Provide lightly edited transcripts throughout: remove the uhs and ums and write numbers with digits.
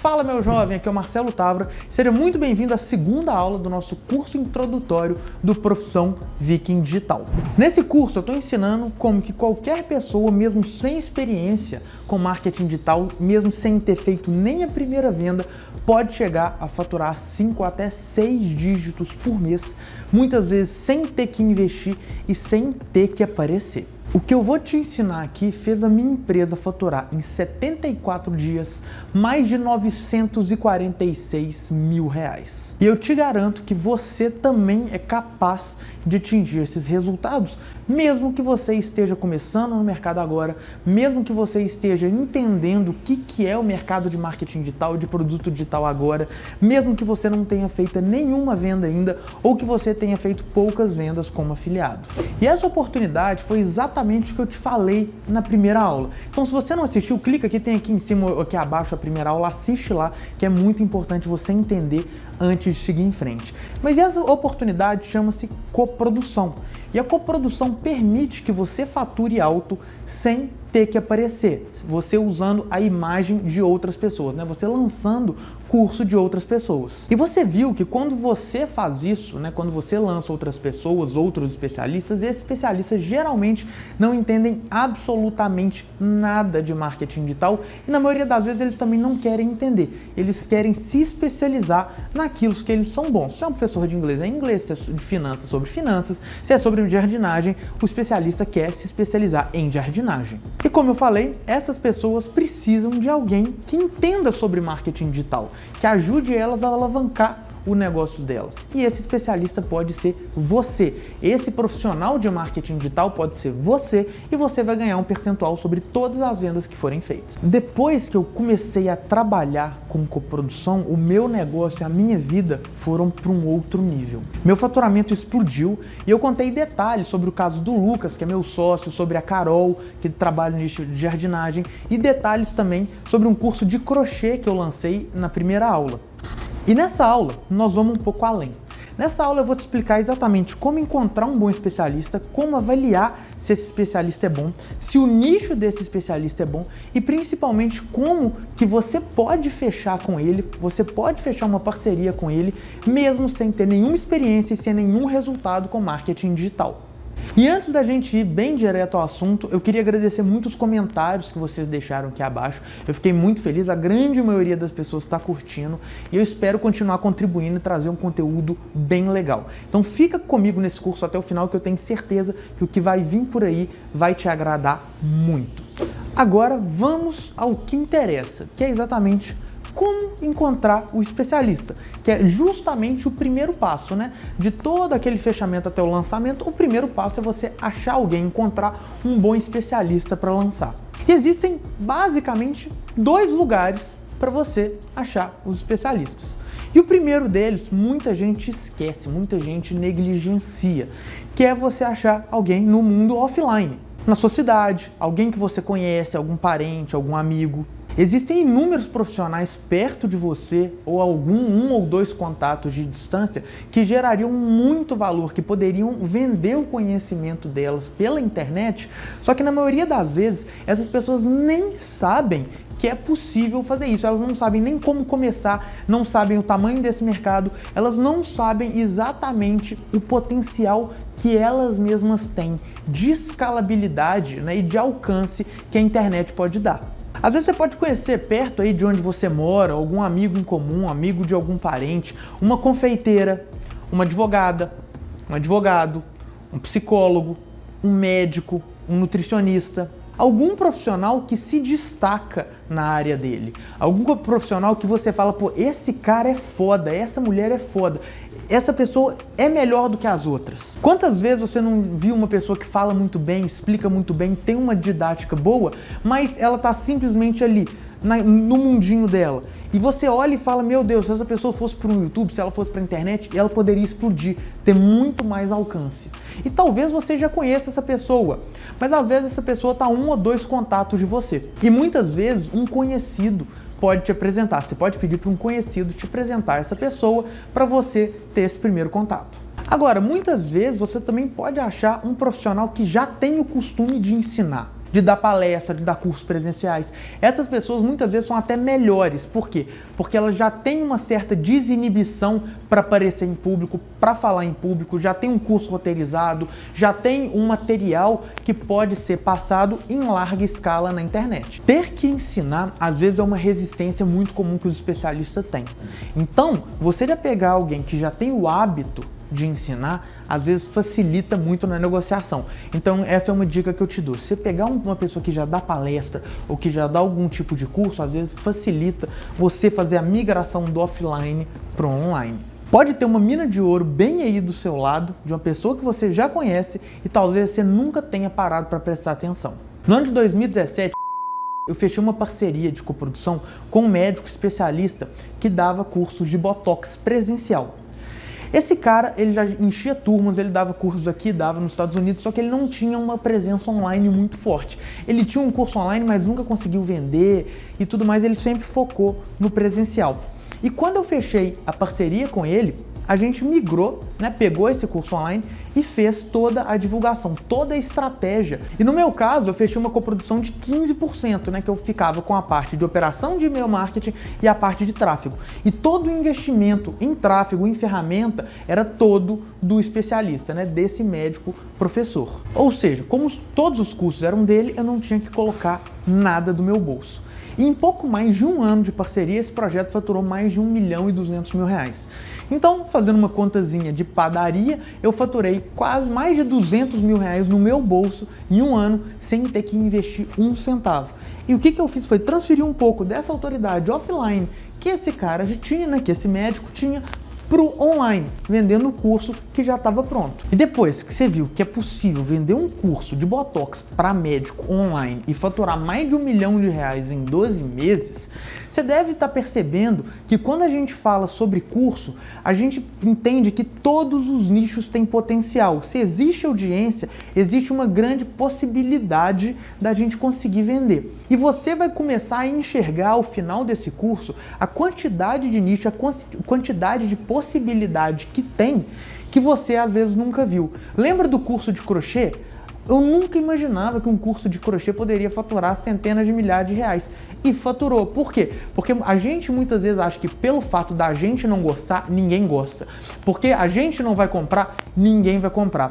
Fala, meu jovem, aqui é o Marcelo Tavra. Seja muito bem-vindo à segunda aula do nosso curso introdutório do Profissão Viking Digital. Nesse curso eu estou ensinando como que qualquer pessoa, mesmo sem experiência com marketing digital, mesmo sem ter feito nem a primeira venda, pode chegar a faturar 5 até 6 dígitos por mês, muitas vezes sem ter que investir e sem ter que aparecer. O que eu vou te ensinar aqui fez a minha empresa faturar em 74 dias mais de R$946 mil. E eu te garanto que você também é capaz de atingir esses resultados, mesmo que você esteja começando no mercado agora, mesmo que você esteja entendendo o que é o mercado de marketing digital, de produto digital agora, mesmo que você não tenha feito nenhuma venda ainda ou que você tenha feito poucas vendas como afiliado. E essa oportunidade foi exatamente o que eu te falei na primeira aula. Então, se você não assistiu, clica aqui, tem aqui em cima, aqui abaixo a primeira aula, assiste lá, que é muito importante você entender antes de seguir em frente. Mas essa oportunidade chama-se coprodução. E a coprodução permite que você fature alto sem ter que aparecer, você usando a imagem de outras pessoas, né? Você lançando curso de outras pessoas. E você viu que quando você faz isso, né? Quando você lança outras pessoas, outros especialistas, esses especialistas geralmente não entendem absolutamente nada de marketing digital e na maioria das vezes eles também não querem entender. Eles querem se especializar naquilo que eles são bons. Se é um professor de inglês, é inglês. Se é de finanças, sobre finanças. Se é sobre jardinagem, o especialista quer se especializar em jardinagem. E como eu falei, essas pessoas precisam de alguém que entenda sobre marketing digital, que ajude elas a alavancar o negócio delas. E esse especialista pode ser você. Esse profissional de marketing digital pode ser você e você vai ganhar um percentual sobre todas as vendas que forem feitas. Depois que eu comecei a trabalhar com coprodução, o meu negócio e a minha vida foram para um outro nível. Meu faturamento explodiu e eu contei detalhes sobre o caso do Lucas, que é meu sócio, sobre a Carol, que trabalha no nicho de jardinagem, e detalhes também sobre um curso de crochê que eu lancei na primeira aula. E nessa aula, nós vamos um pouco além. Nessa aula eu vou te explicar exatamente como encontrar um bom especialista, como avaliar se esse especialista é bom, se o nicho desse especialista é bom e principalmente como que você pode fechar com ele, você pode fechar uma parceria com ele, mesmo sem ter nenhuma experiência e sem nenhum resultado com marketing digital. E antes da gente ir bem direto ao assunto, eu queria agradecer muito os comentários que vocês deixaram aqui abaixo. Eu fiquei muito feliz, a grande maioria das pessoas está curtindo e eu espero continuar contribuindo e trazer um conteúdo bem legal. Então fica comigo nesse curso até o final que eu tenho certeza que o que vai vir por aí vai te agradar muito. Agora vamos ao que interessa, que é exatamente como encontrar o especialista, que é justamente o primeiro passo, né? De todo aquele fechamento até o lançamento, o primeiro passo é você achar alguém, encontrar um bom especialista para lançar. E existem basicamente 2 lugares para você achar os especialistas. E o primeiro deles, muita gente esquece, muita gente negligencia, que é você achar alguém no mundo offline, na sua cidade, alguém que você conhece, algum parente, algum amigo. Existem inúmeros profissionais perto de você ou um ou 2 contatos de distância que gerariam muito valor, que poderiam vender o conhecimento delas pela internet, só que na maioria das vezes essas pessoas nem sabem que é possível fazer isso, elas não sabem nem como começar, não sabem o tamanho desse mercado, elas não sabem exatamente o potencial que elas mesmas têm de escalabilidade, né, e de alcance que a internet pode dar. Às vezes você pode conhecer perto aí de onde você mora, algum amigo em comum, amigo de algum parente, uma confeiteira, uma advogada, um advogado, um psicólogo, um médico, um nutricionista, algum profissional que se destaca na área dele, algum profissional que você fala, pô, esse cara é foda, essa mulher é foda, essa pessoa é melhor do que as outras. Quantas vezes você não viu uma pessoa que fala muito bem, explica muito bem, tem uma didática boa, mas ela tá simplesmente ali, no mundinho dela. E você olha e fala, meu Deus, se essa pessoa fosse para o YouTube, se ela fosse para a internet, ela poderia explodir, ter muito mais alcance. E talvez você já conheça essa pessoa, mas às vezes essa pessoa está 1 ou 2 contatos de você. E muitas vezes um conhecido pode te apresentar. Você pode pedir para um conhecido te apresentar essa pessoa para você ter esse primeiro contato. Agora, muitas vezes você também pode achar um profissional que já tem o costume de ensinar. de dar palestra, de dar cursos presenciais. Essas pessoas muitas vezes são até melhores. Por quê? Porque elas já têm uma certa desinibição para aparecer em público, para falar em público, já tem um curso roteirizado, já tem um material que pode ser passado em larga escala na internet. Ter que ensinar, às vezes, é uma resistência muito comum que os especialistas têm. Então, você já pegar alguém que já tem o hábito de ensinar, às vezes facilita muito na negociação. Então essa é uma dica que eu te dou. Se você pegar uma pessoa que já dá palestra ou que já dá algum tipo de curso, às vezes facilita você fazer a migração do offline para o online. Pode ter uma mina de ouro bem aí do seu lado, de uma pessoa que você já conhece e talvez você nunca tenha parado para prestar atenção. No ano de 2017, eu fechei uma parceria de coprodução com um médico especialista que dava cursos de Botox presencial. Esse cara, ele já enchia turmas, ele dava cursos aqui, dava nos Estados Unidos, só que ele não tinha uma presença online muito forte. Ele tinha um curso online, mas nunca conseguiu vender e tudo mais, ele sempre focou no presencial. E quando eu fechei a parceria com ele, a gente migrou, pegou esse curso online e fez toda a divulgação, toda a estratégia. E no meu caso, eu fechei uma coprodução de 15%, que eu ficava com a parte de operação de e-mail marketing e a parte de tráfego. E todo o investimento em tráfego, em ferramenta, era todo do especialista, desse médico professor. Ou seja, como todos os cursos eram dele, eu não tinha que colocar nada do meu bolso. E em pouco mais de um ano de parceria, esse projeto faturou mais de R$1.200.000. Então, fazendo uma contazinha de padaria, eu faturei quase mais de R$200.000 no meu bolso em um ano, sem ter que investir um centavo. E o que eu fiz foi transferir um pouco dessa autoridade offline que esse cara já tinha, que esse médico tinha, para o online, vendendo o curso que já estava pronto. E depois que você viu que é possível vender um curso de Botox para médico online e faturar mais de R$1 milhão em 12 meses, você deve estar percebendo que quando a gente fala sobre curso, a gente entende que todos os nichos têm potencial. Se existe audiência, existe uma grande possibilidade da gente conseguir vender. E você vai começar a enxergar ao final desse curso a quantidade de nicho, a quantidade de possibilidade que tem, que você às vezes nunca viu. Lembra do curso de crochê? Eu nunca imaginava que um curso de crochê poderia faturar centenas de milhares de reais. E faturou. Por quê? Porque a gente muitas vezes acha que pelo fato da gente não gostar, ninguém gosta. Porque a gente não vai comprar, ninguém vai comprar.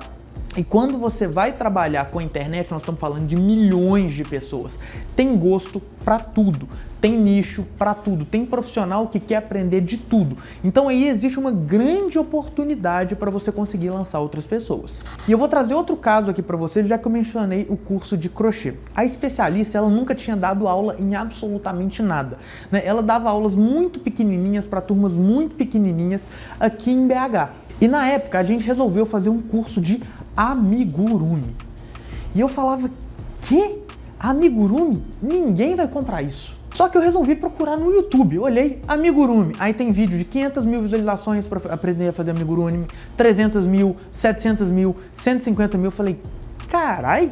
E quando você vai trabalhar com a internet, nós estamos falando de milhões de pessoas. Tem gosto para tudo, tem nicho para tudo, tem profissional que quer aprender de tudo. Então aí existe uma grande oportunidade para você conseguir lançar outras pessoas. E eu vou trazer outro caso aqui para você, já que eu mencionei o curso de crochê. A especialista, ela nunca tinha dado aula em absolutamente nada, Ela dava aulas muito pequenininhas para turmas muito pequenininhas aqui em BH. E na época a gente resolveu fazer um curso de amigurumi. E eu falava, que? Amigurumi? Ninguém vai comprar isso. Só que eu resolvi procurar no YouTube, olhei amigurumi, aí tem vídeo de 500 mil visualizações para aprender a fazer amigurumi, 300 mil, 700 mil, 150 mil, falei, carai,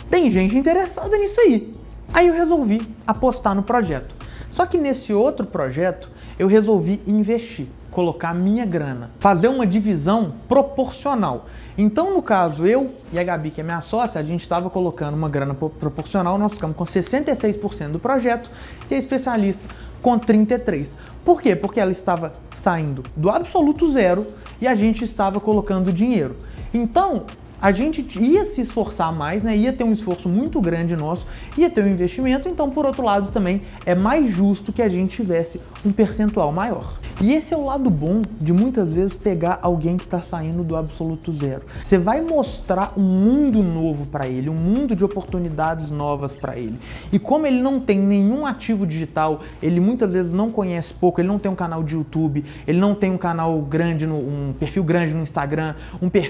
tem gente interessada nisso aí. Aí eu resolvi apostar no projeto. Só que nesse outro projeto, eu resolvi investir, colocar minha grana, fazer uma divisão proporcional. Então, no caso, eu e a Gabi, que é minha sócia, a gente estava colocando uma grana proporcional, nós ficamos com 66% do projeto e a especialista com 33%. Por quê? Porque ela estava saindo do absoluto zero e a gente estava colocando dinheiro. Então, a gente ia se esforçar mais, ia ter um esforço muito grande nosso, ia ter um investimento, então, por outro lado, também é mais justo que a gente tivesse um percentual maior. E esse é o lado bom de muitas vezes pegar alguém que está saindo do absoluto zero. Você vai mostrar um mundo novo para ele, um mundo de oportunidades novas para ele. E como ele não tem nenhum ativo digital, ele muitas vezes não conhece pouco, ele não tem um canal de YouTube, ele não tem um canal grande, um perfil grande no Instagram,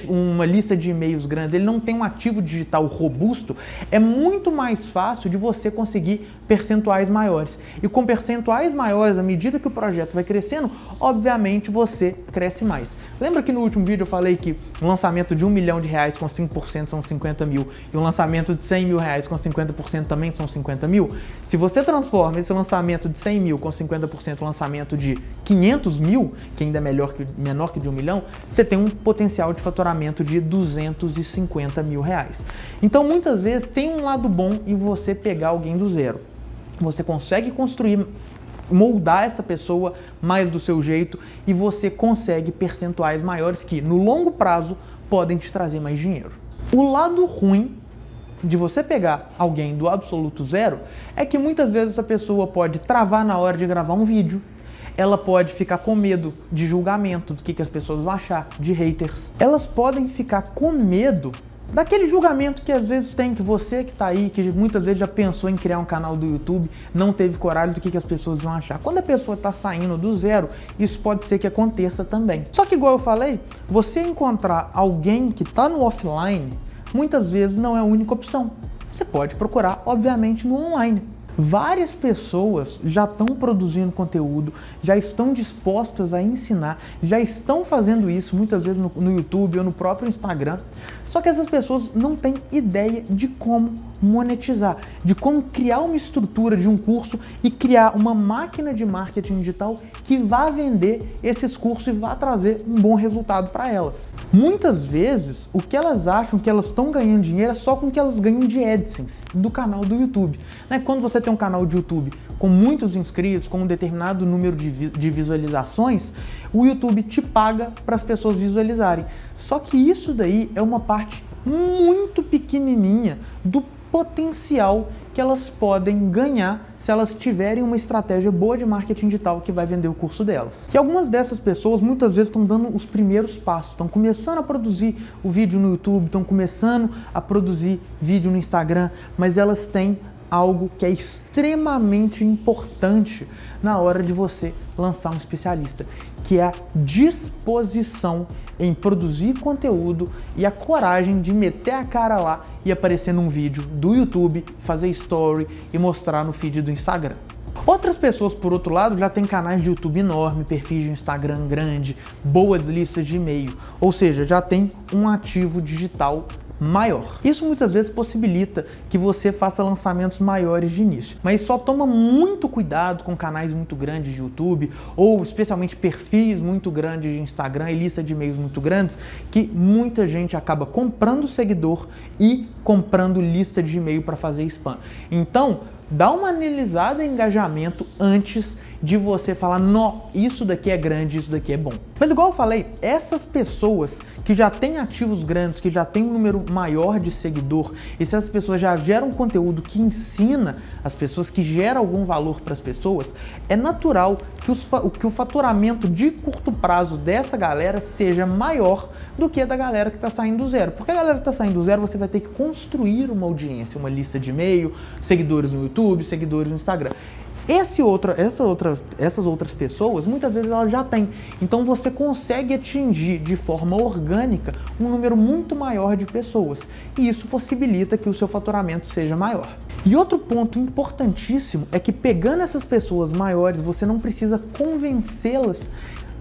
uma lista de e-mails grande, ele não tem um ativo digital robusto, é muito mais fácil de você conseguir percentuais maiores. E com percentuais maiores, à medida que o projeto vai crescendo, obviamente você cresce mais. Lembra que no último vídeo eu falei que um lançamento de R$1 milhão com 5% são 50 mil e um lançamento de R$100 mil com 50% também são 50 mil? Se você transforma esse lançamento de 100 mil com 50% um lançamento de 500 mil, que ainda é menor que de 1 milhão, você tem um potencial de faturamento de R$200 250 mil reais. Então, muitas vezes, tem um lado bom em você pegar alguém do zero. Você consegue construir, moldar essa pessoa mais do seu jeito e você consegue percentuais maiores que, no longo prazo, podem te trazer mais dinheiro. O lado ruim de você pegar alguém do absoluto zero é que muitas vezes essa pessoa pode travar na hora de gravar um vídeo, ela pode ficar com medo de julgamento, do que as pessoas vão achar, de haters. Elas podem ficar com medo daquele julgamento que às vezes tem, que você que tá aí, que muitas vezes já pensou em criar um canal do YouTube, não teve coragem do que as pessoas vão achar. Quando a pessoa tá saindo do zero, isso pode ser que aconteça também. Só que, igual eu falei, você encontrar alguém que tá no offline, muitas vezes não é a única opção. Você pode procurar, obviamente, no online. Várias pessoas já estão produzindo conteúdo, já estão dispostas a ensinar, já estão fazendo isso muitas vezes no YouTube ou no próprio Instagram, só que essas pessoas não têm ideia de como monetizar, de como criar uma estrutura de um curso e criar uma máquina de marketing digital que vá vender esses cursos e vá trazer um bom resultado para elas. Muitas vezes, o que elas acham que elas estão ganhando dinheiro é só com o que elas ganham de AdSense do canal do YouTube. Quando você tem um canal de YouTube com muitos inscritos, com um determinado número de visualizações, o YouTube te paga para as pessoas visualizarem. Só que isso daí é uma parte muito pequenininha do potencial que elas podem ganhar se elas tiverem uma estratégia boa de marketing digital que vai vender o curso delas. Que algumas dessas pessoas muitas vezes estão dando os primeiros passos, estão começando a produzir o vídeo no YouTube, estão começando a produzir vídeo no Instagram, mas elas têm algo que é extremamente importante na hora de você lançar um especialista, que é a disposição em produzir conteúdo e a coragem de meter a cara lá e aparecer num vídeo do YouTube, fazer story e mostrar no feed do Instagram. Outras pessoas, por outro lado, já têm canais de YouTube enorme, perfis de Instagram grande, boas listas de e-mail, ou seja, já tem um ativo digital maior. Isso muitas vezes possibilita que você faça lançamentos maiores de início, mas só toma muito cuidado com canais muito grandes de YouTube ou especialmente perfis muito grandes de Instagram e lista de e-mails muito grandes, que muita gente acaba comprando seguidor e comprando lista de e-mail para fazer spam. Então, dá uma analisada em engajamento antes de você falar, não, isso daqui é grande, isso daqui é bom. Mas igual eu falei, essas pessoas que já têm ativos grandes, que já têm um número maior de seguidor, e se essas pessoas já geram conteúdo que ensina as pessoas, que gera algum valor para as pessoas, é natural que o faturamento de curto prazo dessa galera seja maior do que a da galera que está saindo do zero. Porque a galera que está saindo do zero, você vai ter que construir uma audiência, uma lista de e-mail, seguidores no YouTube, seguidores no Instagram. Essas outras pessoas, muitas vezes elas já têm. Então você consegue atingir de forma orgânica um número muito maior de pessoas. E isso possibilita que o seu faturamento seja maior. E outro ponto importantíssimo é que pegando essas pessoas maiores, você não precisa convencê-las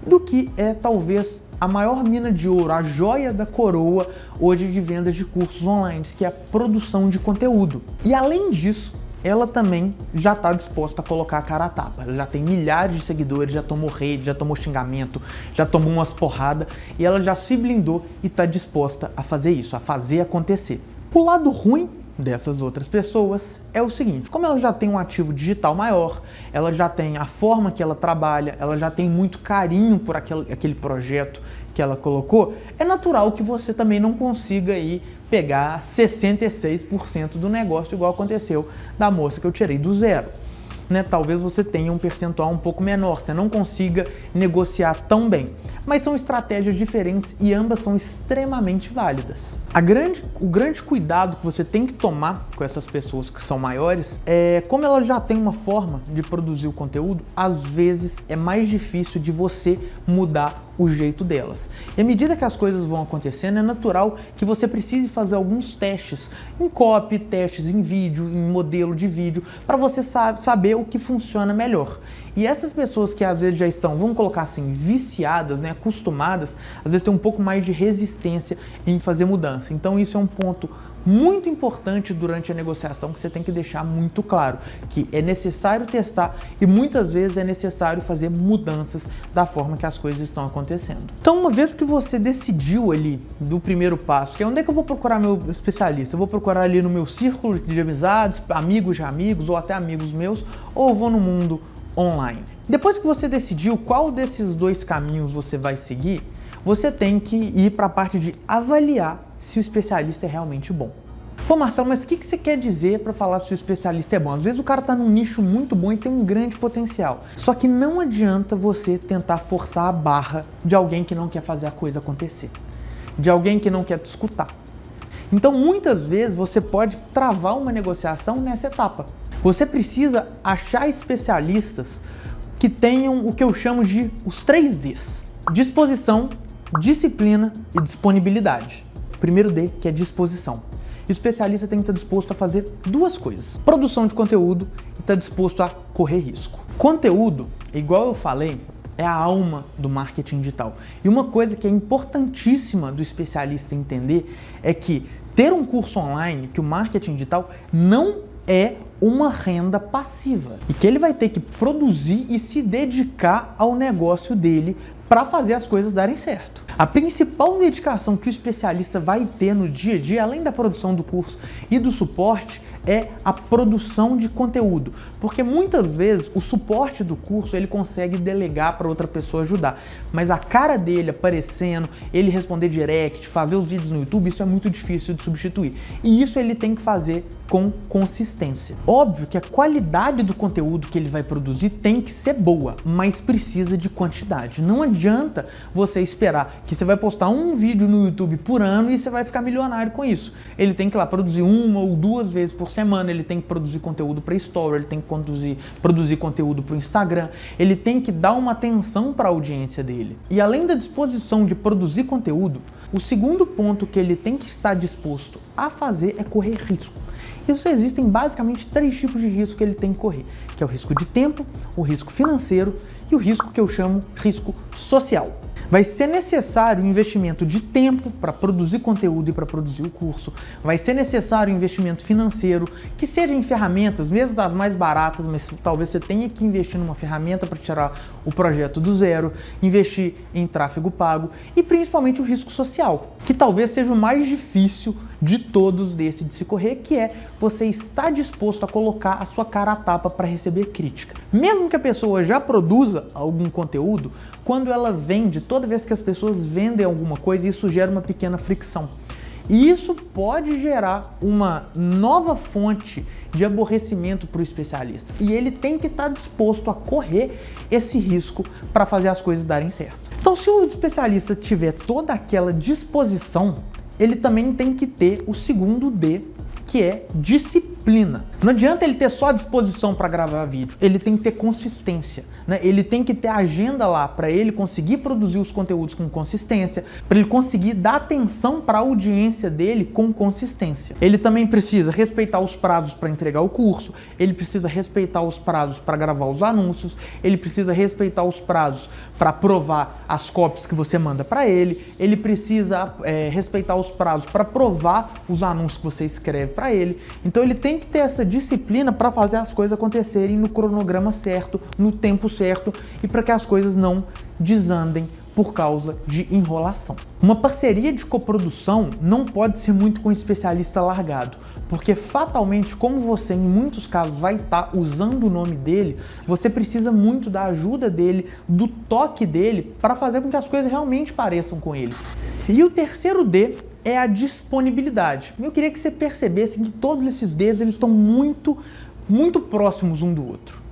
do que é talvez a maior mina de ouro, a joia da coroa hoje de vendas de cursos online, que é a produção de conteúdo. E além disso, ela também já está disposta a colocar a cara a tapa. Ela já tem milhares de seguidores, já tomou hate, já tomou xingamento, já tomou umas porradas e ela já se blindou e está disposta a fazer isso, a fazer acontecer. O lado ruim dessas outras pessoas é o seguinte: como ela já tem um ativo digital maior, ela já tem a forma que ela trabalha, ela já tem muito carinho por aquele projeto que ela colocou, é natural que você também não consiga aí pegar 66% do negócio igual aconteceu da moça que eu tirei do zero. Talvez você tenha um percentual um pouco menor, você não consiga negociar tão bem. Mas são estratégias diferentes e ambas são extremamente válidas. O grande cuidado que você tem que tomar com essas pessoas que são maiores é, como elas já têm uma forma de produzir o conteúdo, às vezes é mais difícil de você mudar o jeito delas. E à medida que as coisas vão acontecendo, é natural que você precise fazer alguns testes em copy, testes em vídeo, em modelo de vídeo, para você saber o que funciona melhor. E essas pessoas que às vezes já estão, vamos colocar assim, viciadas, acostumadas, às vezes tem um pouco mais de resistência em fazer mudança. Então isso é um ponto muito importante durante a negociação que você tem que deixar muito claro, que é necessário testar e muitas vezes é necessário fazer mudanças da forma que as coisas estão acontecendo. Então, uma vez que você decidiu ali do primeiro passo, que é onde é que eu vou procurar meu especialista? Eu vou procurar ali no meu círculo de amizades, amigos de amigos ou até amigos meus, ou eu vou no mundo online. Depois que você decidiu qual desses dois caminhos você vai seguir, você tem que ir para a parte de avaliar se o especialista é realmente bom. Pô, Marcelo, mas o que você quer dizer para falar se o especialista é bom? Às vezes o cara está num nicho muito bom e tem um grande potencial. Só que não adianta você tentar forçar a barra de alguém que não quer fazer a coisa acontecer, de alguém que não quer te escutar. Então, muitas vezes você pode travar uma negociação nessa etapa. Você precisa achar especialistas que tenham o que eu chamo de os 3 Ds: disposição, disciplina e disponibilidade. O primeiro D, que é disposição. E o especialista tem que estar disposto a fazer 2 coisas: produção de conteúdo e estar disposto a correr risco. Conteúdo, igual eu falei, é a alma do marketing digital. E uma coisa que é importantíssima do especialista entender é que ter um curso online, que o marketing digital não é uma renda passiva e que ele vai ter que produzir e se dedicar ao negócio dele para fazer as coisas darem certo. A principal dedicação que o especialista vai ter no dia a dia, além da produção do curso e do suporte, é a produção de conteúdo, porque muitas vezes o suporte do curso ele consegue delegar para outra pessoa ajudar, mas a cara dele aparecendo, ele responder direct, fazer os vídeos no YouTube, isso é muito difícil de substituir, e isso ele tem que fazer com consistência. Óbvio que a qualidade do conteúdo que ele vai produzir tem que ser boa, mas precisa de quantidade. Não adianta você esperar que você vai postar um vídeo no YouTube por ano e você vai ficar milionário com isso. Ele tem que ir lá produzir 1 ou 2 vezes por semana, ele tem que produzir conteúdo para Story, ele tem que produzir conteúdo para o Instagram, ele tem que dar uma atenção para a audiência dele. E além da disposição de produzir conteúdo, o segundo ponto que ele tem que estar disposto a fazer é correr risco. Isso existem basicamente 3 tipos de risco que ele tem que correr, que é o risco de tempo, o risco financeiro e o risco que eu chamo risco social. Vai ser necessário um investimento de tempo para produzir conteúdo e para produzir o curso. Vai ser necessário um investimento financeiro, que seja em ferramentas, mesmo das mais baratas, mas talvez você tenha que investir numa ferramenta para tirar o projeto do zero, investir em tráfego pago e principalmente o risco social, que talvez seja o mais difícil de todos desse de se correr, que é você estar disposto a colocar a sua cara à tapa para receber crítica. Mesmo que a pessoa já produza algum conteúdo, quando ela vende, toda vez que as pessoas vendem alguma coisa, isso gera uma pequena fricção. E isso pode gerar uma nova fonte de aborrecimento para o especialista. E ele tem que estar disposto a correr esse risco para fazer as coisas darem certo. Então, se o especialista tiver toda aquela disposição, ele também tem que ter o segundo D, que é disciplina. Não adianta ele ter só disposição para gravar vídeo, ele tem que ter consistência, né? Ele tem que ter agenda lá para ele conseguir produzir os conteúdos com consistência, para ele conseguir dar atenção para a audiência dele com consistência. Ele também precisa respeitar os prazos para entregar o curso, ele precisa respeitar os prazos para gravar os anúncios, ele precisa respeitar os prazos para aprovar as copies que você manda para ele precisa respeitar os prazos para aprovar os anúncios que você escreve para ele. Então ele tem que ter essa disciplina para fazer as coisas acontecerem no cronograma certo, no tempo certo e para que as coisas não desandem por causa de enrolação. Uma parceria de coprodução não pode ser muito com um especialista largado, porque fatalmente, como você em muitos casos vai estar usando o nome dele, você precisa muito da ajuda dele, do toque dele, para fazer com que as coisas realmente pareçam com ele. E o terceiro D é a disponibilidade. Eu queria que você percebesse que todos esses Ds eles estão muito próximos um do outro.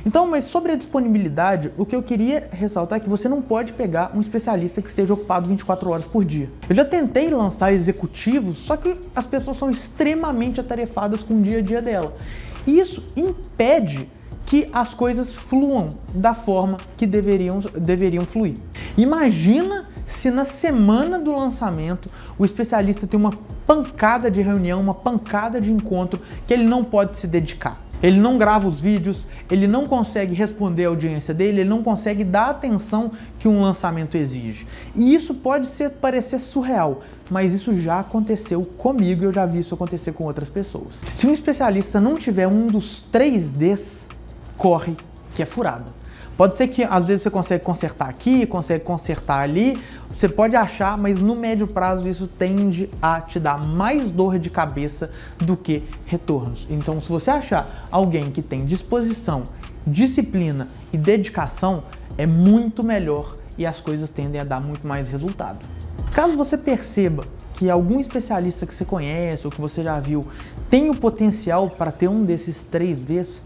Então, mas sobre a disponibilidade, o que eu queria ressaltar é que você não pode pegar um especialista que esteja ocupado 24 horas por dia. Eu já tentei lançar executivos, só que as pessoas são extremamente atarefadas com o dia a dia dela. E isso impede que as coisas fluam da forma que deveriam fluir. Imagina se na semana do lançamento o especialista tem uma pancada de reunião, uma pancada de encontro que ele não pode se dedicar. Ele não grava os vídeos, ele não consegue responder a audiência dele, ele não consegue dar a atenção que um lançamento exige. E isso pode parecer surreal, mas isso já aconteceu comigo e eu já vi isso acontecer com outras pessoas. Se um especialista não tiver um dos 3Ds, corre que é furada. Pode ser que às vezes você consegue consertar aqui, consegue consertar ali, você pode achar, mas no médio prazo isso tende a te dar mais dor de cabeça do que retornos. Então, se você achar alguém que tem disposição, disciplina e dedicação, é muito melhor e as coisas tendem a dar muito mais resultado. Caso você perceba que algum especialista que você conhece ou que você já viu tem o potencial para ter um desses 3Ds,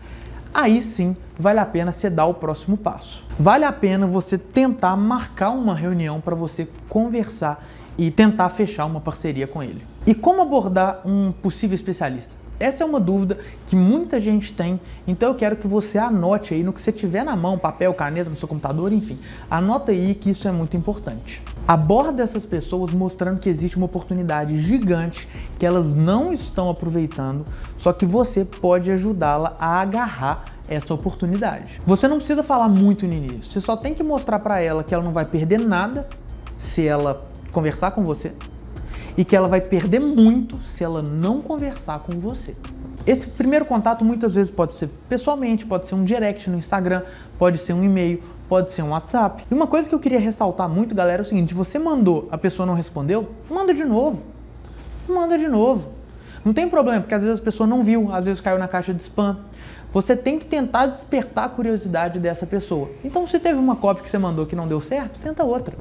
aí sim vale a pena você dar o próximo passo. Vale a pena você tentar marcar uma reunião para você conversar e tentar fechar uma parceria com ele. E como abordar um possível especialista? Essa é uma dúvida que muita gente tem, então eu quero que você anote aí no que você tiver na mão, papel, caneta, no seu computador, enfim. Anota aí que isso é muito importante. Aborda essas pessoas mostrando que existe uma oportunidade gigante que elas não estão aproveitando, só que você pode ajudá-la a agarrar essa oportunidade. Você não precisa falar muito no início, você só tem que mostrar para ela que ela não vai perder nada se ela conversar com você e que ela vai perder muito se ela não conversar com você. Esse primeiro contato muitas vezes pode ser pessoalmente, pode ser um direct no Instagram, pode ser um e-mail, pode ser um WhatsApp. E uma coisa que eu queria ressaltar muito, galera, é o seguinte: você mandou, a pessoa não respondeu, manda de novo. Manda de novo. Não tem problema, porque às vezes a pessoa não viu, às vezes caiu na caixa de spam. Você tem que tentar despertar a curiosidade dessa pessoa. Então, se teve uma cópia que você mandou que não deu certo, tenta outra.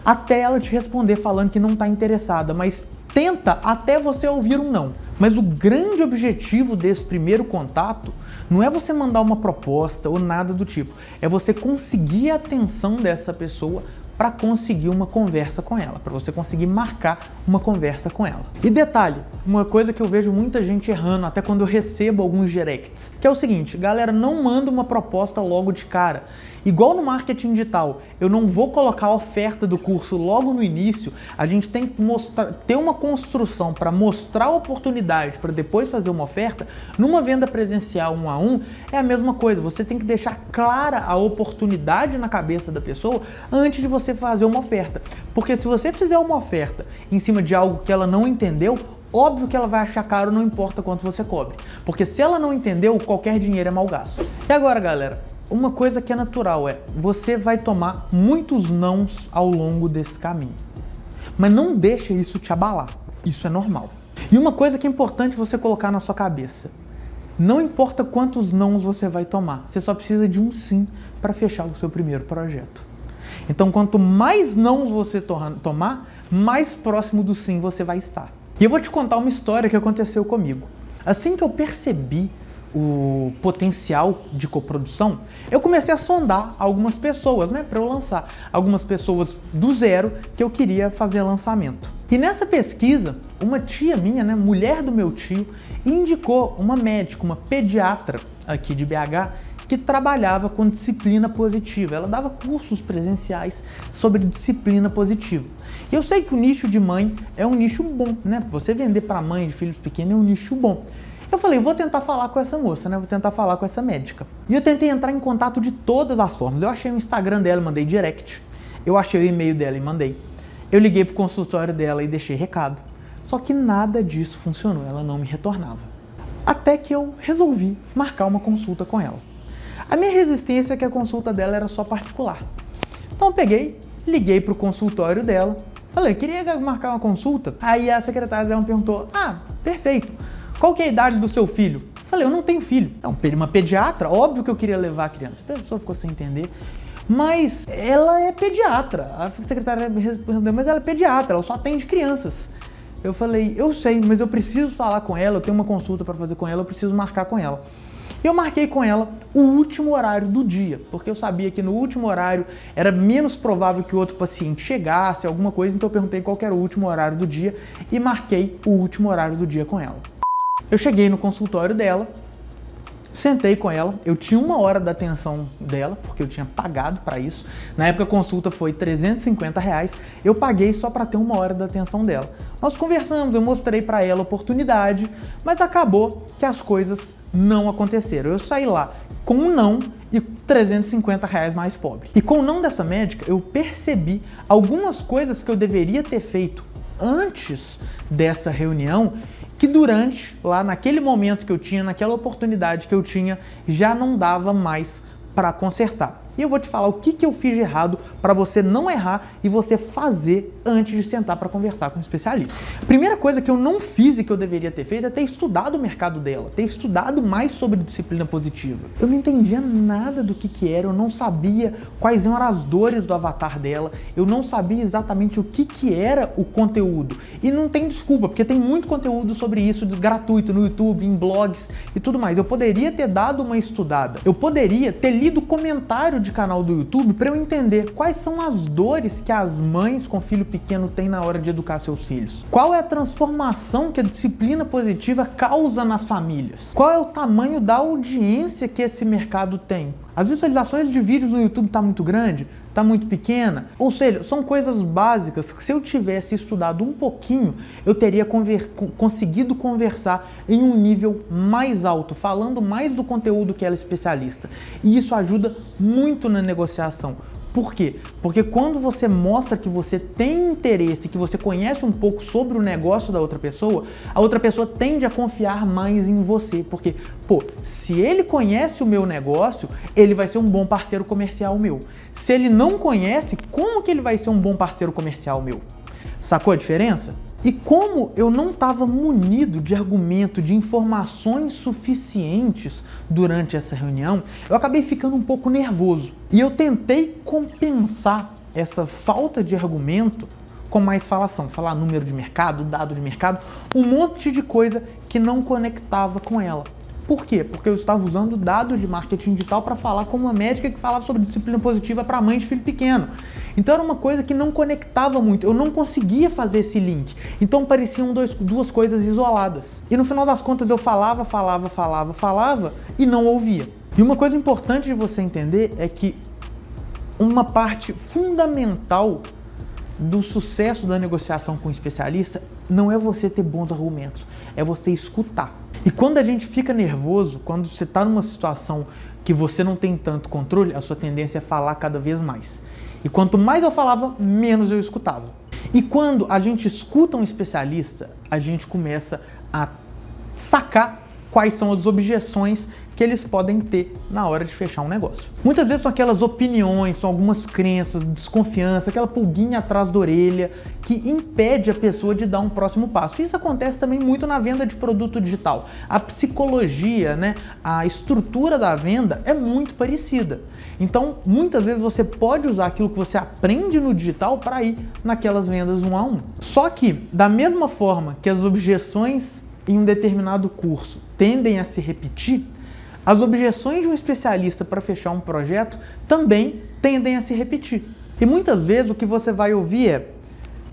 Até ela te responder falando que não está interessada, mas tenta até você ouvir um não. Mas o grande objetivo desse primeiro contato não é você mandar uma proposta ou nada do tipo, é você conseguir a atenção dessa pessoa para conseguir uma conversa com ela, para você conseguir marcar uma conversa com ela. E detalhe, uma coisa que eu vejo muita gente errando, até quando eu recebo alguns directs, que é o seguinte: galera, não manda uma proposta logo de cara. Igual no marketing digital, eu não vou colocar a oferta do curso logo no início, a gente tem que ter uma construção para mostrar a oportunidade para depois fazer uma oferta. Numa venda presencial 1 a 1 é a mesma coisa, você tem que deixar clara a oportunidade na cabeça da pessoa antes de você fazer uma oferta. Porque se você fizer uma oferta em cima de algo que ela não entendeu, óbvio que ela vai achar caro, não importa quanto você cobre. Porque se ela não entendeu, qualquer dinheiro é mal gasto. E agora, galera, uma coisa que é natural é, você vai tomar muitos nãos ao longo desse caminho. Mas não deixa isso te abalar, isso é normal. E uma coisa que é importante você colocar na sua cabeça: não importa quantos nãos você vai tomar, você só precisa de um sim para fechar o seu primeiro projeto. Então, quanto mais nãos você tomar, mais próximo do sim você vai estar. E eu vou te contar uma história que aconteceu comigo. Assim que eu percebi o potencial de coprodução, eu comecei a sondar algumas pessoas, para eu lançar. Algumas pessoas do zero que eu queria fazer lançamento. E nessa pesquisa, uma tia minha, mulher do meu tio, indicou uma médica, uma pediatra aqui de BH, que trabalhava com disciplina positiva. Ela dava cursos presenciais sobre disciplina positiva. E eu sei que o nicho de mãe é um nicho bom, Você vender para mãe de filhos pequenos é um nicho bom. Eu falei, vou tentar falar com essa moça, vou tentar falar com essa médica. E eu tentei entrar em contato de todas as formas. Eu achei o Instagram dela e mandei direct. Eu achei o e-mail dela e mandei. Eu liguei pro consultório dela e deixei recado. Só que nada disso funcionou, ela não me retornava. Até que eu resolvi marcar uma consulta com ela. A minha resistência é que a consulta dela era só particular. Então eu peguei, liguei pro consultório dela, falei, queria marcar uma consulta. Aí a secretária dela me perguntou, perfeito. Qual que é a idade do seu filho? Eu falei, eu não tenho filho. Não, uma pediatra, óbvio que eu queria levar a criança. A pessoa ficou sem entender. Mas ela é pediatra. A secretária me respondeu, mas ela é pediatra, ela só atende crianças. Eu falei, eu sei, mas eu preciso falar com ela, eu tenho uma consulta para fazer com ela, eu preciso marcar com ela. E eu marquei com ela o último horário do dia, porque eu sabia que no último horário era menos provável que o outro paciente chegasse, alguma coisa, então eu perguntei qual que era o último horário do dia e marquei o último horário do dia com ela. Eu cheguei no consultório dela, sentei com ela, eu tinha 1 hora da atenção dela, porque eu tinha pagado para isso. Na época a consulta foi R$350, eu paguei só para ter 1 hora da atenção dela. Nós conversamos, eu mostrei para ela a oportunidade, mas acabou que as coisas não aconteceram. Eu saí lá com um não e R$350 mais pobre. E com o não dessa médica, eu percebi algumas coisas que eu deveria ter feito antes dessa reunião, que durante, lá naquele momento que eu tinha, naquela oportunidade que eu tinha, já não dava mais para consertar. E eu vou te falar o que eu fiz de errado para você não errar e você fazer antes de sentar para conversar com um especialista. Primeira coisa que eu não fiz e que eu deveria ter feito é ter estudado o mercado dela, ter estudado mais sobre disciplina positiva. Eu não entendia nada do que era, eu não sabia quais eram as dores do avatar dela, eu não sabia exatamente o que era o conteúdo. E não tem desculpa, porque tem muito conteúdo sobre isso gratuito no YouTube, em blogs e tudo mais. Eu poderia ter dado uma estudada, eu poderia ter lido comentário de canal do YouTube para eu entender quais são as dores que as mães com filho pequeno têm na hora de educar seus filhos. Qual é a transformação que a disciplina positiva causa nas famílias? Qual é o tamanho da audiência que esse mercado tem? As visualizações de vídeos no YouTube tá muito grande? Tá muito pequena? Ou seja, são coisas básicas que se eu tivesse estudado um pouquinho, eu teria conseguido conversar em um nível mais alto, falando mais do conteúdo que ela é especialista. E isso ajuda muito na negociação. Por quê? Porque quando você mostra que você tem interesse, que você conhece um pouco sobre o negócio da outra pessoa, a outra pessoa tende a confiar mais em você. Porque, se ele conhece o meu negócio, ele vai ser um bom parceiro comercial meu. Se ele não conhece, como que ele vai ser um bom parceiro comercial meu? Sacou a diferença? E como eu não estava munido de argumento, de informações suficientes durante essa reunião, eu acabei ficando um pouco nervoso. E eu tentei compensar essa falta de argumento com mais falação, falar número de mercado, dado de mercado, um monte de coisa que não conectava com ela. Por quê? Porque eu estava usando dados de marketing digital para falar com uma médica que falava sobre disciplina positiva para mãe de filho pequeno. Então era uma coisa que não conectava muito, eu não conseguia fazer esse link. Então pareciam duas coisas isoladas. E no final das contas eu falava e não ouvia. E uma coisa importante de você entender é que uma parte fundamental do sucesso da negociação com um especialista não é você ter bons argumentos, é você escutar. E quando a gente fica nervoso, quando você está numa situação que você não tem tanto controle, a sua tendência é falar cada vez mais. E quanto mais eu falava, menos eu escutava. E quando a gente escuta um especialista, a gente começa a sacar quais são as objeções que eles podem ter na hora de fechar um negócio. Muitas vezes são aquelas opiniões, são algumas crenças, desconfiança, aquela pulguinha atrás da orelha que impede a pessoa de dar um próximo passo. Isso acontece também muito na venda de produto digital. A psicologia, a estrutura da venda é muito parecida. Então, muitas vezes você pode usar aquilo que você aprende no digital para ir naquelas vendas 1 a 1. Só que, da mesma forma que as objeções em um determinado curso tendem a se repetir, as objeções de um especialista para fechar um projeto também tendem a se repetir. E muitas vezes o que você vai ouvir é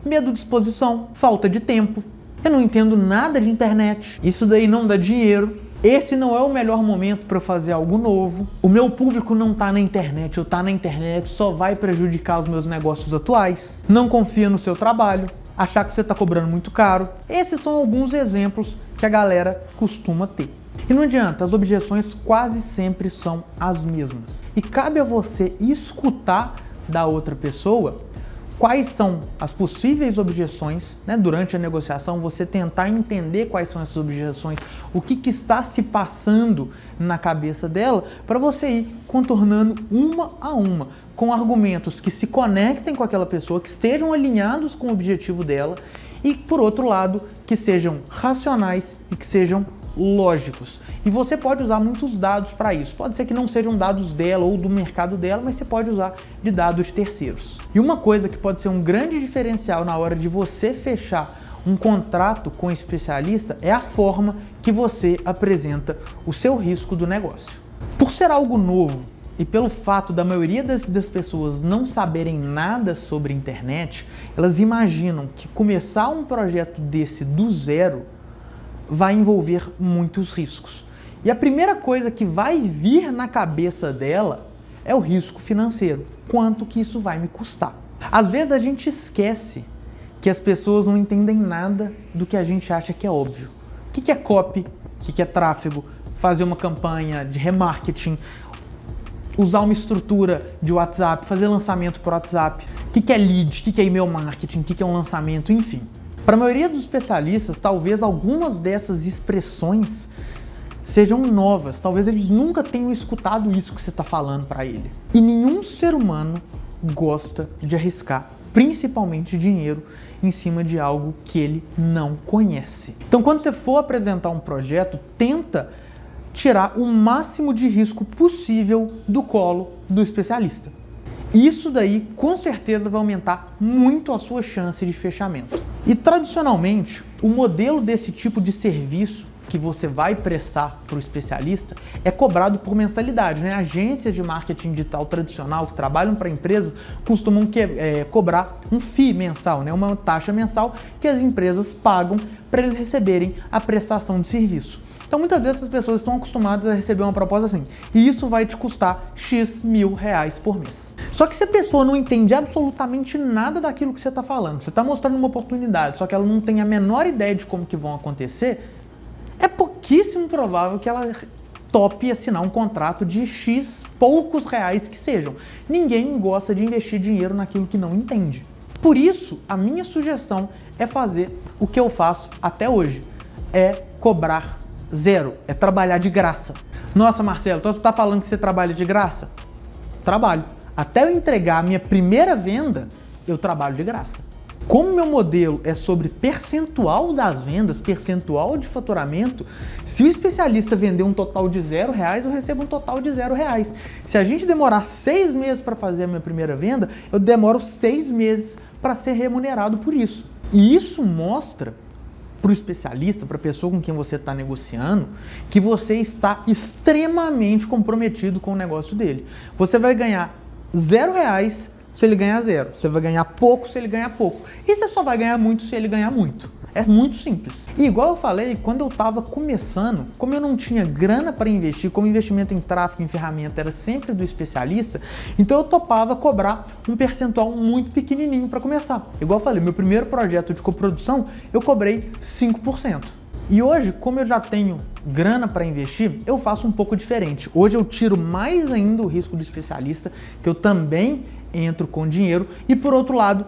medo de exposição, falta de tempo, eu não entendo nada de internet, isso daí não dá dinheiro, esse não é o melhor momento para eu fazer algo novo, o meu público não está na internet, eu estou na internet, só vai prejudicar os meus negócios atuais, não confia no seu trabalho, achar que você está cobrando muito caro. Esses são alguns exemplos que a galera costuma ter. E não adianta, as objeções quase sempre são as mesmas. E cabe a você escutar da outra pessoa quais são as possíveis objeções, durante a negociação, você tentar entender quais são essas objeções, o que está se passando na cabeça dela, para você ir contornando uma a uma, com argumentos que se conectem com aquela pessoa, que estejam alinhados com o objetivo dela e, por outro lado, que sejam racionais e que sejam lógicos. E você pode usar muitos dados para isso. Pode ser que não sejam dados dela ou do mercado dela, mas você pode usar de dados de terceiros. E uma coisa que pode ser um grande diferencial na hora de você fechar um contrato com um especialista é a forma que você apresenta o seu risco do negócio. Por ser algo novo e pelo fato da maioria das pessoas não saberem nada sobre internet, elas imaginam que começar um projeto desse do zero vai envolver muitos riscos. E a primeira coisa que vai vir na cabeça dela é o risco financeiro. Quanto que isso vai me custar? Às vezes a gente esquece que as pessoas não entendem nada do que a gente acha que é óbvio. O que é copy? O que é tráfego? fazer uma campanha de remarketing, usar uma estrutura de WhatsApp, fazer lançamento por WhatsApp. O que é lead, o que é e-mail marketing, o que é um lançamento, enfim. Para a maioria dos especialistas, talvez algumas dessas expressões sejam novas, talvez eles nunca tenham escutado isso que você está falando para ele. E nenhum ser humano gosta de arriscar, principalmente dinheiro, em cima de algo que ele não conhece. Então, quando você for apresentar um projeto, tenta tirar o máximo de risco possível do colo do especialista. Isso daí, com certeza, vai aumentar muito a sua chance de fechamento. E, tradicionalmente, o modelo desse tipo de serviço que você vai prestar para o especialista é cobrado por mensalidade, né? Agências de marketing digital tradicional que trabalham para empresas costumam cobrar um FII mensal, né? Uma taxa mensal que as empresas pagam para eles receberem a prestação de serviço. Então, muitas vezes as pessoas estão acostumadas a receber uma proposta assim, e isso vai te custar X mil reais por mês. Só que se a pessoa não entende absolutamente nada daquilo que você está falando, você está mostrando uma oportunidade, só que ela não tem a menor ideia de como que vão acontecer, é pouquíssimo provável que ela tope assinar um contrato de X poucos reais que sejam. Ninguém gosta de investir dinheiro naquilo que não entende. Por isso, a minha sugestão é fazer o que eu faço até hoje, é cobrar zero, é trabalhar de graça. Nossa, Marcelo, então você está falando que você trabalha de graça? Trabalho. Até eu entregar a minha primeira venda, eu trabalho de graça. Como meu modelo é sobre percentual das vendas, percentual de faturamento, se o especialista vender um total de R$0, eu recebo um total de R$0. Se a gente demorar 6 meses para fazer a minha primeira venda, eu demoro 6 meses para ser remunerado por isso. E isso mostra para o especialista, para a pessoa com quem você está negociando, que você está extremamente comprometido com o negócio dele. Você vai ganhar R$0 se ele ganhar 0. Você vai ganhar pouco se ele ganhar pouco. E você só vai ganhar muito se ele ganhar muito. É muito simples. E igual eu falei, quando eu estava começando, como eu não tinha grana para investir, como investimento em tráfego, em ferramenta era sempre do especialista, então eu topava cobrar um percentual muito pequenininho para começar. Igual eu falei, meu primeiro projeto de coprodução, eu cobrei 5%. E hoje, como eu já tenho grana para investir, eu faço um pouco diferente. Hoje eu tiro mais ainda o risco do especialista, que eu também entro com dinheiro, e por outro lado,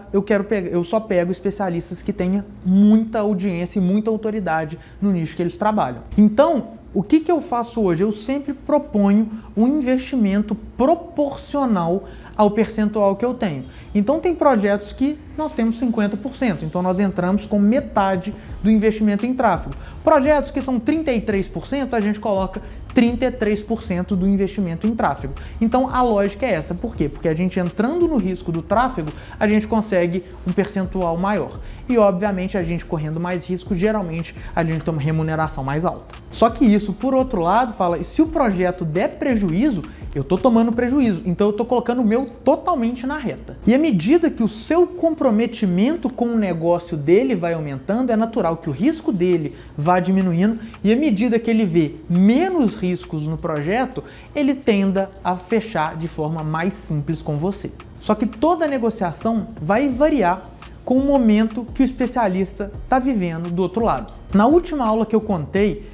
eu só pego especialistas que tenham muita audiência e muita autoridade no nicho que eles trabalham. Então, o que eu faço hoje? Eu sempre proponho um investimento proporcional ao percentual que eu tenho. Então tem projetos que nós temos 50%, então nós entramos com metade do investimento em tráfego. Projetos que são 33%, a gente coloca 33% do investimento em tráfego. Então a lógica é essa. Por quê? Porque a gente entrando no risco do tráfego, a gente consegue um percentual maior. E obviamente a gente correndo mais risco, geralmente a gente tem uma remuneração mais alta. Só que isso, por outro lado, fala, se o projeto der prejuízo, eu estou tomando prejuízo, então eu estou colocando o meu totalmente na reta. E à medida que o seu comprometimento com o negócio dele vai aumentando, é natural que o risco dele vá diminuindo, e à medida que ele vê menos riscos no projeto, ele tenda a fechar de forma mais simples com você. Só que toda negociação vai variar com o momento que o especialista está vivendo do outro lado. Na última aula que eu contei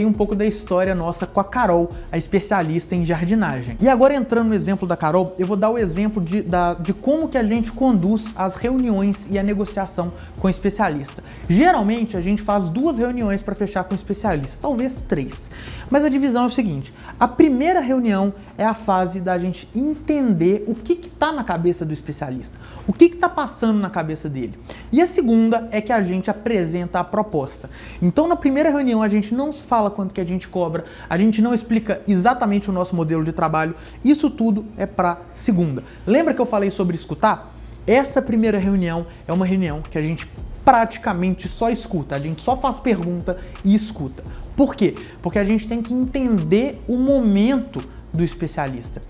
um pouco da história nossa com a Carol, a especialista em jardinagem. E agora entrando no exemplo da Carol, eu vou dar o exemplo de como que a gente conduz as reuniões e a negociação com o especialista. Geralmente a gente faz 2 reuniões para fechar com o especialista, talvez 3. Mas a divisão é o seguinte, a primeira reunião é a fase da gente entender o que está na cabeça do especialista, o que está passando na cabeça dele. E a segunda é que a gente apresenta a proposta. Então na primeira reunião a gente não fala quanto que a gente cobra, a gente não explica exatamente o nosso modelo de trabalho, isso tudo é para segunda. Lembra que eu falei sobre escutar? Essa primeira reunião é uma reunião que a gente praticamente só escuta, a gente só faz pergunta e escuta. Por quê? Porque a gente tem que entender o momento do especialista.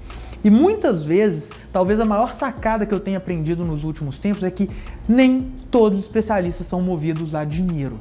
E muitas vezes, talvez a maior sacada que eu tenha aprendido nos últimos tempos é que nem todos os especialistas são movidos a dinheiro.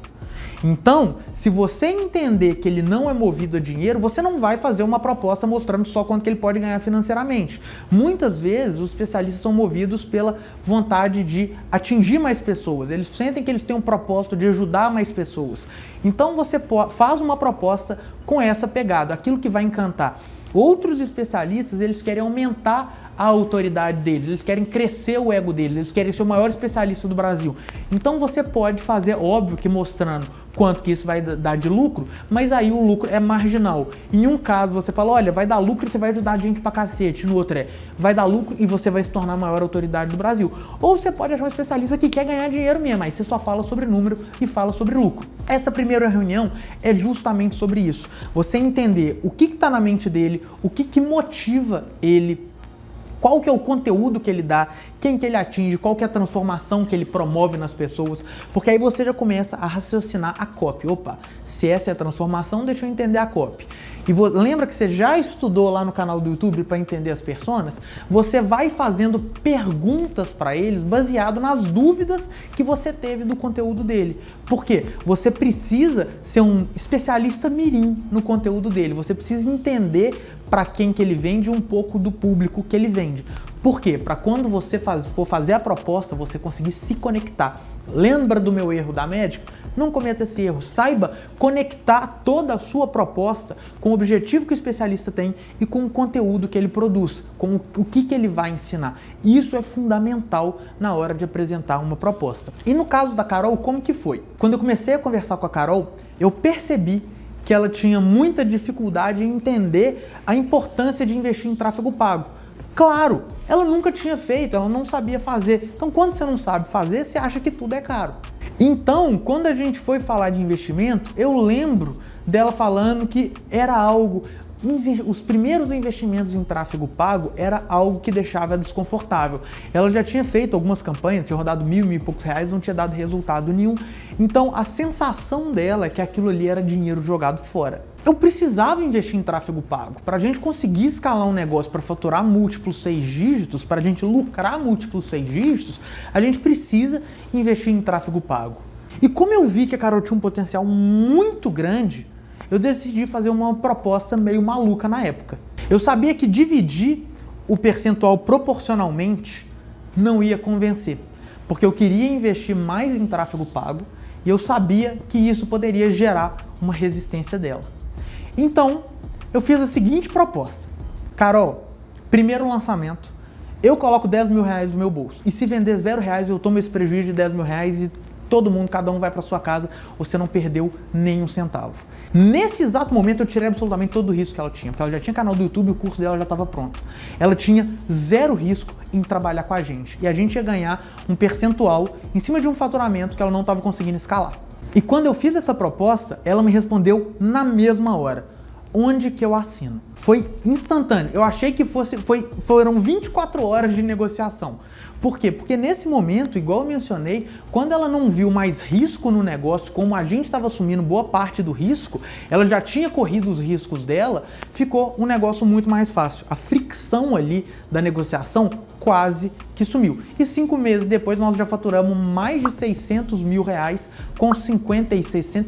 Então, se você entender que ele não é movido a dinheiro, você não vai fazer uma proposta mostrando só quanto que ele pode ganhar financeiramente. Muitas vezes, os especialistas são movidos pela vontade de atingir mais pessoas. Eles sentem que eles têm um propósito de ajudar mais pessoas. Então, você faz uma proposta com essa pegada, aquilo que vai encantar. Outros especialistas, eles querem aumentar a autoridade deles, eles querem crescer o ego deles, eles querem ser o maior especialista do Brasil. Então você pode fazer, óbvio que mostrando quanto que isso vai dar de lucro, mas aí o lucro é marginal. Em um caso você fala, olha, vai dar lucro e você vai ajudar a gente pra cacete. No outro vai dar lucro e você vai se tornar a maior autoridade do Brasil. Ou você pode achar um especialista que quer ganhar dinheiro mesmo, aí você só fala sobre número e fala sobre lucro. Essa primeira reunião é justamente sobre isso. Você entender o que está na mente dele, o que motiva ele, qual que é o conteúdo que ele dá, quem que ele atinge, qual que é a transformação que ele promove nas pessoas, porque aí você já começa a raciocinar a copy. Opa, se essa é a transformação, deixa eu entender a copy. E lembra que você já estudou lá no canal do YouTube para entender as personas? Você vai fazendo perguntas para eles baseado nas dúvidas que você teve do conteúdo dele. Por quê? Você precisa ser um especialista mirim no conteúdo dele. Você precisa entender para quem que ele vende um pouco do público que ele vende. Por quê? Para quando você for fazer a proposta, você conseguir se conectar. Lembra do meu erro da médica? Não cometa esse erro. Saiba conectar toda a sua proposta com o objetivo que o especialista tem e com o conteúdo que ele produz, com o que ele vai ensinar. Isso é fundamental na hora de apresentar uma proposta. E no caso da Carol, como que foi? Quando eu comecei a conversar com a Carol, eu percebi que ela tinha muita dificuldade em entender a importância de investir em tráfego pago. Claro, ela nunca tinha feito, ela não sabia fazer. Então, quando você não sabe fazer, você acha que tudo é caro. Então, quando a gente foi falar de investimento, eu lembro dela falando que era algo... Os primeiros investimentos em tráfego pago era algo que deixava ela desconfortável. Ela já tinha feito algumas campanhas, tinha rodado mil e poucos reais, não tinha dado resultado nenhum. Então a sensação dela é que aquilo ali era dinheiro jogado fora. Eu precisava investir em tráfego pago. Para a gente conseguir escalar um negócio para faturar múltiplos 6 dígitos, para a gente lucrar múltiplos 6 dígitos, a gente precisa investir em tráfego pago. E como eu vi que a Carol tinha um potencial muito grande, eu decidi fazer uma proposta meio maluca na época. Eu sabia que dividir o percentual proporcionalmente não ia convencer, porque eu queria investir mais em tráfego pago e eu sabia que isso poderia gerar uma resistência dela. Então, eu fiz a seguinte proposta. Carol, primeiro lançamento, eu coloco 10 mil reais no meu bolso e se vender 0 reais eu tomo esse prejuízo de 10 mil reais e todo mundo, cada um vai para sua casa, você não perdeu nem um centavo. Nesse exato momento eu tirei absolutamente todo o risco que ela tinha, porque ela já tinha canal do YouTube e o curso dela já estava pronto. Ela tinha 0 risco em trabalhar com a gente e a gente ia ganhar um percentual em cima de um faturamento que ela não estava conseguindo escalar. E quando eu fiz essa proposta, ela me respondeu na mesma hora. Onde que eu assino? Foi instantâneo. Eu achei que foram 24 horas de negociação. Por quê? Porque nesse momento, igual eu mencionei, quando ela não viu mais risco no negócio, como a gente estava assumindo boa parte do risco, ela já tinha corrido os riscos dela, ficou um negócio muito mais fácil. A fricção ali da negociação quase que sumiu. E 5 meses depois nós já faturamos mais de 600 mil reais com 60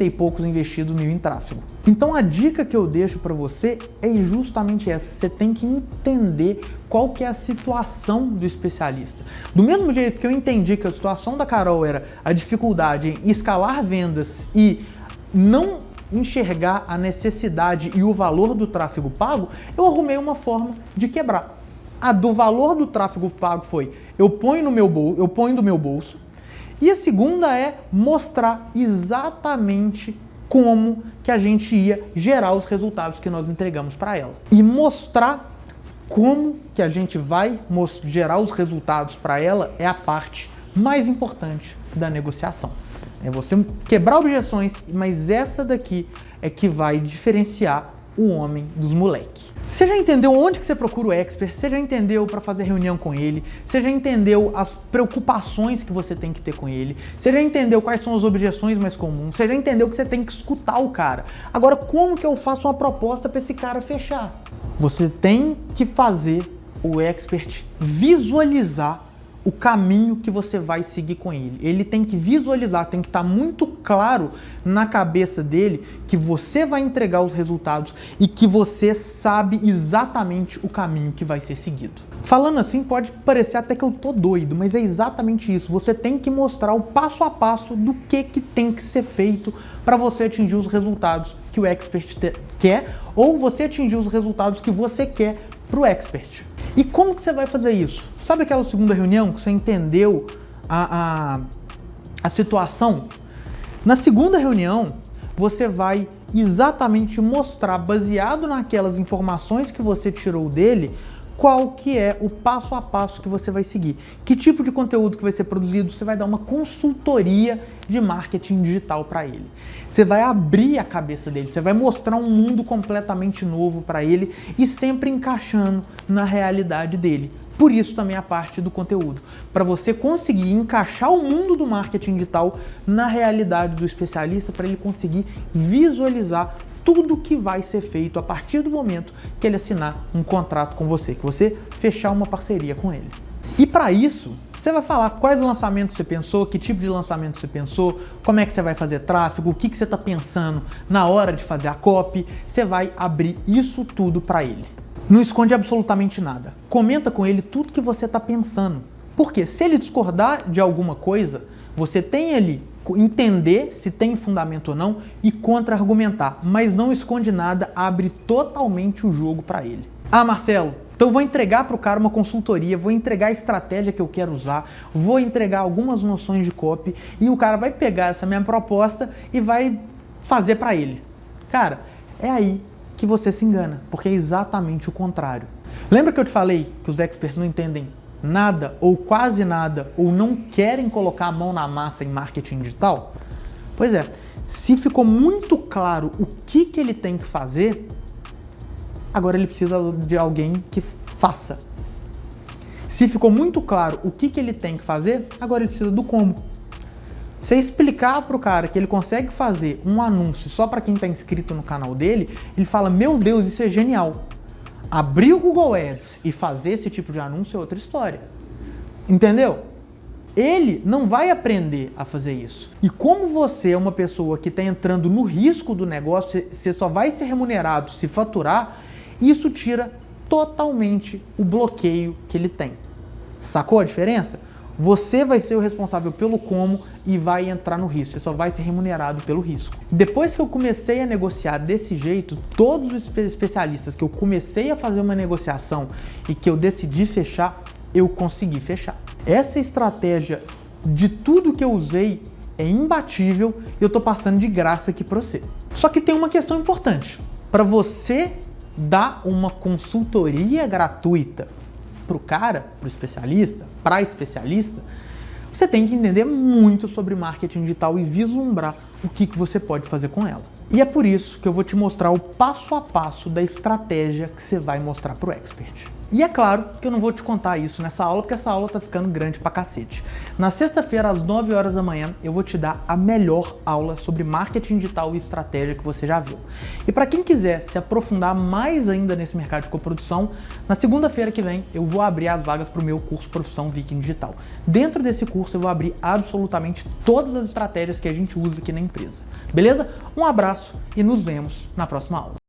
e poucos investidos mil em tráfego. Então a dica que eu deixo para você é justamente essa. Você tem que entender qual que é a situação do especialista. Do mesmo jeito que eu entendi que a situação da Carol era a dificuldade em escalar vendas e não enxergar a necessidade e o valor do tráfego pago, eu arrumei uma forma de quebrar. A do valor do tráfego pago foi, eu ponho do meu bolso, e a segunda é mostrar exatamente como que a gente ia gerar os resultados que nós entregamos para ela. E mostrar como que a gente vai gerar os resultados para ela é a parte mais importante da negociação. É você quebrar objeções, mas essa daqui é que vai diferenciar o homem dos moleque. Você já entendeu onde que você procura o expert, você já entendeu para fazer reunião com ele, você já entendeu as preocupações que você tem que ter com ele, você já entendeu quais são as objeções mais comuns, você já entendeu que você tem que escutar o cara. Agora, como que eu faço uma proposta para esse cara fechar? Você tem que fazer o expert visualizar o caminho que você vai seguir com ele. Ele tem que visualizar, tem que estar muito claro na cabeça dele que você vai entregar os resultados e que você sabe exatamente o caminho que vai ser seguido. Falando assim pode parecer até que eu tô doido, mas é exatamente isso. Você tem que mostrar o passo a passo do que tem que ser feito para você atingir os resultados que o expert quer ou você atingir os resultados que você quer para o expert. E como que você vai fazer isso? Sabe aquela segunda reunião que você entendeu a situação? Na segunda reunião, você vai exatamente mostrar, baseado naquelas informações que você tirou dele, qual que é o passo a passo que você vai seguir. Que tipo de conteúdo que vai ser produzido, você vai dar uma consultoria de marketing digital para ele. Você vai abrir a cabeça dele, você vai mostrar um mundo completamente novo para ele e sempre encaixando na realidade dele. Por isso também a parte do conteúdo, para você conseguir encaixar o mundo do marketing digital na realidade do especialista, para ele conseguir visualizar tudo que vai ser feito a partir do momento que ele assinar um contrato com você, que você fechar uma parceria com ele. E para isso, você vai falar quais lançamentos você pensou, que tipo de lançamento você pensou, como é que você vai fazer tráfego, o que você está pensando na hora de fazer a copy, você vai abrir isso tudo para ele. Não esconde absolutamente nada. Comenta com ele tudo que você está pensando. Porque se ele discordar de alguma coisa, você tem ali entender se tem fundamento ou não e contra-argumentar, mas não esconde nada, abre totalmente o jogo para ele. Ah, Marcelo, então eu vou entregar para o cara uma consultoria, vou entregar a estratégia que eu quero usar, vou entregar algumas noções de copy e o cara vai pegar essa minha proposta e vai fazer para ele. Cara, é aí que você se engana, porque é exatamente o contrário. Lembra que eu te falei que os experts não entendem nada ou quase nada ou não querem colocar a mão na massa em marketing digital? Pois é, se ficou muito claro o que ele tem que fazer, agora ele precisa de alguém que faça. Se ficou muito claro o que ele tem que fazer, agora ele precisa do como. Você explicar para o cara que ele consegue fazer um anúncio só para quem está inscrito no canal dele, ele fala, meu Deus, isso é genial. Abrir o Google Ads e fazer esse tipo de anúncio é outra história. Entendeu? Ele não vai aprender a fazer isso. E como você é uma pessoa que está entrando no risco do negócio, você só vai ser remunerado se faturar, isso tira totalmente o bloqueio que ele tem. Sacou a diferença? Você vai ser o responsável pelo como e vai entrar no risco. Você só vai ser remunerado pelo risco. Depois que eu comecei a negociar desse jeito, todos os especialistas que eu comecei a fazer uma negociação e que eu decidi fechar, eu consegui fechar. Essa estratégia de tudo que eu usei é imbatível e eu tô passando de graça aqui para você. Só que tem uma questão importante. Para você dar uma consultoria gratuita para o cara, para o especialista, para a especialista, você tem que entender muito sobre marketing digital e vislumbrar o que você pode fazer com ela. E é por isso que eu vou te mostrar o passo a passo da estratégia que você vai mostrar para o expert. E é claro que eu não vou te contar isso nessa aula, porque essa aula tá ficando grande pra cacete. Na sexta-feira, às 9 horas da manhã, eu vou te dar a melhor aula sobre marketing digital e estratégia que você já viu. E para quem quiser se aprofundar mais ainda nesse mercado de coprodução, na segunda-feira que vem eu vou abrir as vagas para o meu curso Profissão Viking Digital. Dentro desse curso eu vou abrir absolutamente todas as estratégias que a gente usa aqui na empresa. Beleza? Um abraço e nos vemos na próxima aula.